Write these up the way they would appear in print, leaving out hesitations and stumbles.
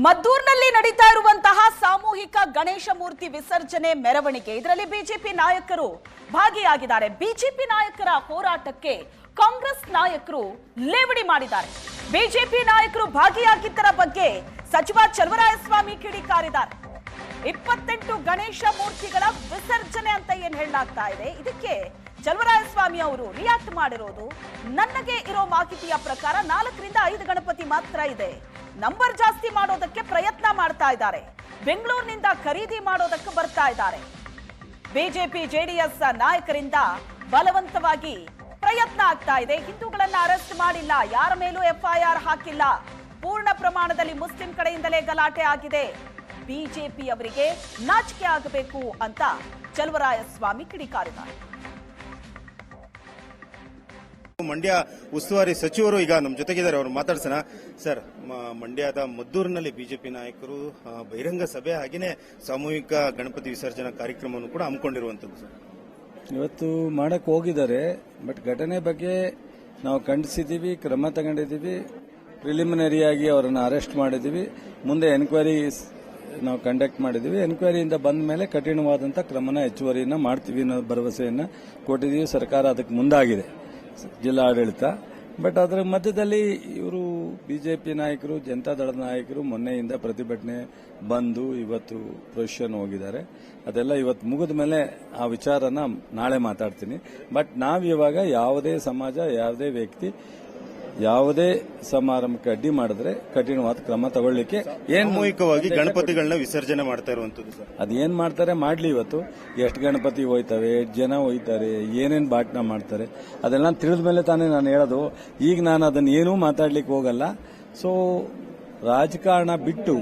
ಮದ್ದೂರಿನಲ್ಲಿ ನಡೀತಾ ಇರುವಂತಹ ಸಾಮೂಹಿಕ ಗಣೇಶ ಮೂರ್ತಿ ವಿಸರ್ಜನೆ ಮೆರವಣಿಗೆ ಇದರಲ್ಲಿ ಬಿಜೆಪಿ ನಾಯಕರು ಭಾಗಿಯಾಗಿದ್ದಾರೆ. ಬಿಜೆಪಿ ನಾಯಕರ ಹೋರಾಟಕ್ಕೆ ಕಾಂಗ್ರೆಸ್ ನಾಯಕರು ಲೇವಡಿ ಮಾಡಿದ್ದಾರೆ. ಬಿಜೆಪಿ ನಾಯಕರು ಭಾಗಿಯಾಗಿದ್ದರ ಬಗ್ಗೆ ಸಚಿವ ಚಲುವರಾಯಸ್ವಾಮಿ ಕಿಡಿಕಾರಿದ್ದಾರೆ. 28 ಗಣೇಶ ಮೂರ್ತಿಗಳ ವಿಸರ್ಜನೆ ಅಂತ ಏನ್ ಹೇಳಲಾಗ್ತಾ ಇದೆ, ಇದಕ್ಕೆ ಚಲುವರಾಯಸ್ವಾಮಿ ಅವರು ರಿಯಾಕ್ಟ್ ಮಾಡಿರೋದು, ನನಗೆ ಇರೋ ಮಾಹಿತಿಯ ಪ್ರಕಾರ 4 ರಿಂದ 5 ಗಣಪತಿ ಮಾತ್ರ ಇದೆ, ನಂಬರ್ ಜಾಸ್ತಿ ಮಾಡೋದಕ್ಕೆ ಪ್ರಯತ್ನ ಮಾಡ್ತಾ ಇದ್ದಾರೆ, ಬೆಂಗಳೂರಿನಿಂದ ಖರೀದಿ ಮಾಡೋದಕ್ಕೆ ಬರ್ತಾ ಇದ್ದಾರೆ. ಬಿಜೆಪಿ ಜೆಡಿಎಸ್ ನಾಯಕರಿಂದ ಬಲವಂತವಾಗಿ ಪ್ರಯತ್ನ ಆಗ್ತಾ ಇದೆ. ಹಿಂದೂಗಳನ್ನ ಅರೆಸ್ಟ್ ಮಾಡಿಲ್ಲ, ಯಾರ ಮೇಲೂ ಎಫ್ಐಆರ್ ಹಾಕಿಲ್ಲ, ಪೂರ್ಣ ಪ್ರಮಾಣದಲ್ಲಿ ಮುಸ್ಲಿಂ ಕಡೆಯಿಂದಲೇ ಗಲಾಟೆ ಆಗಿದೆ. ಬಿಜೆಪಿ ಅವರಿಗೆ ನಾಚಿಕೆ ಆಗಬೇಕು ಅಂತ ಚಲುವರಾಯಸ್ವಾಮಿ ಕಿಡಿಕಾರಿದ್ದಾರೆ. ಮಂಡ್ಯ ಉಸ್ತುವಾರಿ ಸಚಿವರು ಈಗ ನಮ್ಮ ಜೊತೆಗಿದ್ದಾರೆ, ಅವರು ಮಾತಾಡ್ಸೋಣ. ಸರ್, ಮಂಡ್ಯದ ಮದ್ದೂರಿನಲ್ಲಿ ಬಿಜೆಪಿ ನಾಯಕರು ಬಹಿರಂಗ ಸಭೆ ಹಾಗೆಯೇ ಸಾಮೂಹಿಕ ಗಣಪತಿ ವಿಸರ್ಜನಾ ಕಾರ್ಯಕ್ರಮವನ್ನು ಕೂಡ ಹಮ್ಮಿಕೊಂಡಿರುವಂತದ್ದು. ಸರ್, ಇವತ್ತು ಮಾಡಕ್ಕೆ ಹೋಗಿದ್ದಾರೆ, ಬಟ್ ಘಟನೆ ಬಗ್ಗೆ ನಾವು ಖಂಡಿಸಿದ್ದೀವಿ, ಕ್ರಮ ತಗೊಂಡಿದ್ದೀವಿ, ಪ್ರಿಲಿಮಿನರಿಯಾಗಿ ಅವರನ್ನು ಅರೆಸ್ಟ್ ಮಾಡಿದ್ದೀವಿ, ಮುಂದೆ ಎನ್ಕ್ವೈರಿ ನಾವು ಕಂಡಕ್ಟ್ ಮಾಡಿದ್ದೀವಿ. ಎನ್ಕ್ವೈರಿಯಿಂದ ಬಂದ ಮೇಲೆ ಕಠಿಣವಾದಂಥ ಕ್ರಮನ ಹೆಚ್ಚುವರಿಯನ್ನು ಮಾಡ್ತೀವಿ ಅನ್ನೋ ಭರವಸೆಯನ್ನು ಕೊಟ್ಟಿದ್ದೀವಿ. ಸರ್ಕಾರ ಅದಕ್ಕೆ ಮುಂದಾಗಿದೆ, ಜಿಲ್ಲಾಡಳಿತ. ಬಟ್ ಅದರ ಮಧ್ಯದಲ್ಲಿ ಇವರು ಬಿಜೆಪಿ ನಾಯಕರು, ಜನತಾದಳದ ನಾಯಕರು ಮೊನ್ನೆಯಿಂದ ಪ್ರತಿಭಟನೆ ಬಂದು ಇವತ್ತು ಪ್ರೊಸೆಷನ್ ಹೋಗಿದ್ದಾರೆ. ಅದೆಲ್ಲ ಇವತ್ತು ಮುಗಿದ ಮೇಲೆ ಆ ವಿಚಾರನ ನಾಳೆ ಮಾತಾಡ್ತೀನಿ. ಬಟ್ ನಾವಿವಾಗ ಯಾವುದೇ ಸಮಾಜ, ಯಾವುದೇ ವ್ಯಕ್ತಿ, ಯಾವುದೇ ಸಮಾರಂಭಕ್ಕೆ ಅಡ್ಡಿ ಮಾಡಿದ್ರೆ ಕಠಿಣವಾದ ಕ್ರಮ ತಗೊಳ್ಳಿಕ್ಕೆ ಸಾಮೂಹಿಕವಾಗಿ ಗಣಪತಿಗಳನ್ನ ವಿಸರ್ಜನೆ ಮಾಡ್ತಾ ಇರುವಂತದ್ದು. ಸರ್, ಅದೇನ್ ಮಾಡ್ತಾರೆ ಮಾಡ್ಲಿ. ಇವತ್ತು ಎಷ್ಟು ಗಣಪತಿ ಹೋಯ್ತವೆ, ಎಷ್ಟು ಜನ ಹೋಯ್ತಾರೆ, ಏನೇನು ಬಾಟ್ನ ಮಾಡ್ತಾರೆ, ಅದೆಲ್ಲ ತಿಳಿದ ಮೇಲೆ ತಾನೇ ನಾನು ಹೇಳೋದು. ಈಗ ನಾನು ಅದನ್ನ ಏನೂ ಮಾತಾಡ್ಲಿಕ್ಕೆ ಹೋಗಲ್ಲ. ಸೊ ರಾಜಕಾರಣ ಬಿಟ್ಟು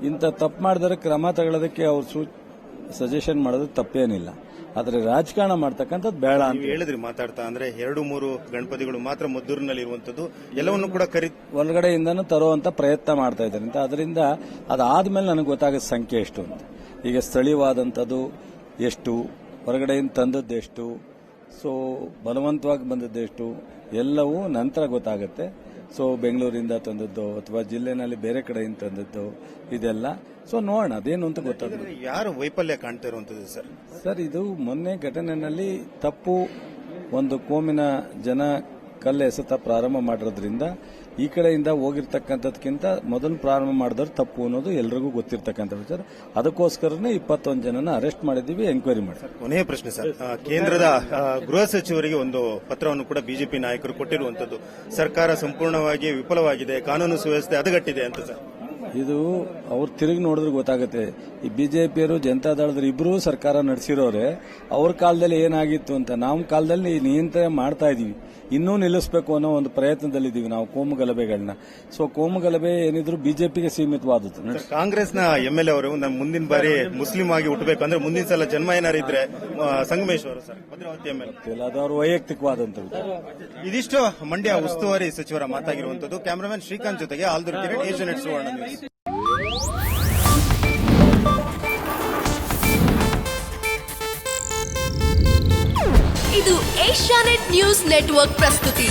ಇಂಥ ತಪ್ಪು ಮಾಡಿದ್ರೆ ಕ್ರಮ ತಗೊಳ್ಳೋದಕ್ಕೆ ಅವ್ರು ಸಜೆಷನ್ ಮಾಡೋದು ತಪ್ಪೇನಿಲ್ಲ. ಆದ್ರೆ ರಾಜಕಾರಣ ಮಾಡ್ತಕ್ಕಂಥದ್ದು ಬೇಡ ಅಂತ ಹೇಳಿದ್ರಿ ಮಾತಾಡ್ತಾ. ಅಂದ್ರೆ 2-3 ಗಣಪತಿಗಳು ಮಾತ್ರ ಮದ್ದೂರಿನಲ್ಲಿ ಇರುವಂತದ್ದು, ಎಲ್ಲವನ್ನು ಕೂಡ ಹೊರಗಡೆಯಿಂದನೂ ತರುವಂತ ಪ್ರಯತ್ನ ಮಾಡ್ತಾ ಇದ್ದಾರೆ ಅಂತ. ಅದರಿಂದ ಅದಾದ್ಮೇಲೆ ನನಗೆ ಗೊತ್ತಾಗೋ ಸಂಖ್ಯೆ ಎಷ್ಟು ಅಂತ. ಈಗ ಸ್ಥಳೀಯವಾದಂಥದ್ದು ಎಷ್ಟು, ಹೊರಗಡೆಯಿಂದ ತಂದದ್ದೆಷ್ಟು, ಸೊ ಬಲವಂತವಾಗಿ ಬಂದದ್ದೆಷ್ಟು, ಎಲ್ಲವೂ ನಂತರ ಗೊತ್ತಾಗುತ್ತೆ. ಸೊ ಬೆಂಗಳೂರಿಂದ ತಂದದ್ದು ಅಥವಾ ಜಿಲ್ಲೆನಲ್ಲಿ ಬೇರೆ ಕಡೆಯಿಂದ ತಂದದ್ದು ಇದೆಲ್ಲ. ಸೊ ನೋಡೋಣ ಅದೇನು ಅಂತ ಗೊತ್ತಾಗುತ್ತೆ. ಯಾರು ವೈಫಲ್ಯ ಕಾಣ್ತಾ ಇರುವಂತದ್ದು? ಸರ್, ಇದು ಮೊನ್ನೆ ಘಟನೆಯಲ್ಲಿ ತಪ್ಪು, ಒಂದು ಕೋಮಿನ ಜನ ಕಲ್ಲೆಸೆತ ಪ್ರಾರಂಭ ಮಾಡಿರೋದ್ರಿಂದ ಈ ಕಡೆಯಿಂದ ಹೋಗಿರ್ತಕ್ಕಂಥದ್ಕಿಂತ ಮೊದಲು ಪ್ರಾರಂಭ ಮಾಡಿದವ್ರು ತಪ್ಪು ಅನ್ನೋದು ಎಲ್ರಿಗೂ ಗೊತ್ತಿರ್ತಕ್ಕಂಥ ವಿಚಾರ. ಅದಕ್ಕೋಸ್ಕರನೇ 21 ಜನನ ಅರೆಸ್ಟ್ ಮಾಡಿದ್ದೀವಿ, ಎಂಕ್ವೈರಿ ಮಾಡಿ. ಕೊನೆಯ ಪ್ರಶ್ನೆ ಸರ್, ಕೇಂದ್ರದ ಗೃಹ ಸಚಿವರಿಗೆ ಒಂದು ಪತ್ರವನ್ನು ಕೂಡ ಬಿಜೆಪಿ ನಾಯಕರು ಕೊಟ್ಟಿರುವಂತದ್ದು, ಸರ್ಕಾರ ಸಂಪೂರ್ಣವಾಗಿ ವಿಫಲವಾಗಿದೆ, ಕಾನೂನು ಸುವ್ಯವಸ್ಥೆ ಹದಗೆಟ್ಟಿದೆ ಅಂತ. ಸರ್, ಇದು ಅವ್ರು ತಿರುಗಿ ನೋಡಿದ್ರೆ ಗೊತ್ತಾಗುತ್ತೆ. ಈ ಬಿಜೆಪಿಯರು, ಜನತಾದಳದ್ರು ಇಬ್ಬರೂ ಸರ್ಕಾರ ನಡೆಸಿರೋರೆ. ಅವ್ರ ಕಾಲದಲ್ಲಿ ಏನಾಗಿತ್ತು ಅಂತ ನಮ್ಮ ಕಾಲದಲ್ಲಿ ನಿಯಂತ್ರಣ ಮಾಡ್ತಾ ಇದೀವಿ, ಇನ್ನೂ ನಿಲ್ಲಿಸಬೇಕು ಅನ್ನೋ ಒಂದು ಪ್ರಯತ್ನದಲ್ಲಿದ್ದೀವಿ ನಾವು ಕೋಮು ಗಲಭೆಗಳನ್ನ. ಸೊ ಕೋಮು ಗಲಭೆ ಏನಿದ್ರು ಬಿಜೆಪಿಗೆ ಸೀಮಿತವಾದದ್ದು. ಕಾಂಗ್ರೆಸ್ನ ಎಂಎಲ್ಎ ಅವರು ಮುಂದಿನ ಬಾರಿ ಮುಸ್ಲಿಂ ಆಗಿ ಹುಟ್ಟಬೇಕು ಅಂದ್ರೆ ಮುಂದಿನ ಸಲ ಜನ್ಮ ಏನಾರು ಇದ್ರೆ ಸಂಗಮೇಶ್ವರ ಸರ್, ಭದ್ರಾವತಿ ಎಂಎಲ್ಎ, ಅದು ಅವ್ರ ವೈಯಕ್ತಿಕವಾದಂತ. ಇದಿಷ್ಟು ಮಂಡ್ಯ ಉಸ್ತುವಾರಿ ಸಚಿವರ ಮಾತಾಗಿರುವಂತದ್ದು. ಕ್ಯಾಮರಾಮನ್ ಶ್ರೀಕಾಂತ್ ಜೊತೆಗೆ ಆಲ್ದೂರ್ ಕಿರಣ್, ಏಷ್ಯಾನೆಟ್ ಸುವರ್ಣ ನ್ಯೂಸ್. ಇದು ಏಷ್ಯಾನೆಟ್ ನ್ಯೂಸ್ ನೆಟ್ವರ್ಕ್ ಪ್ರಸ್ತುತಿ.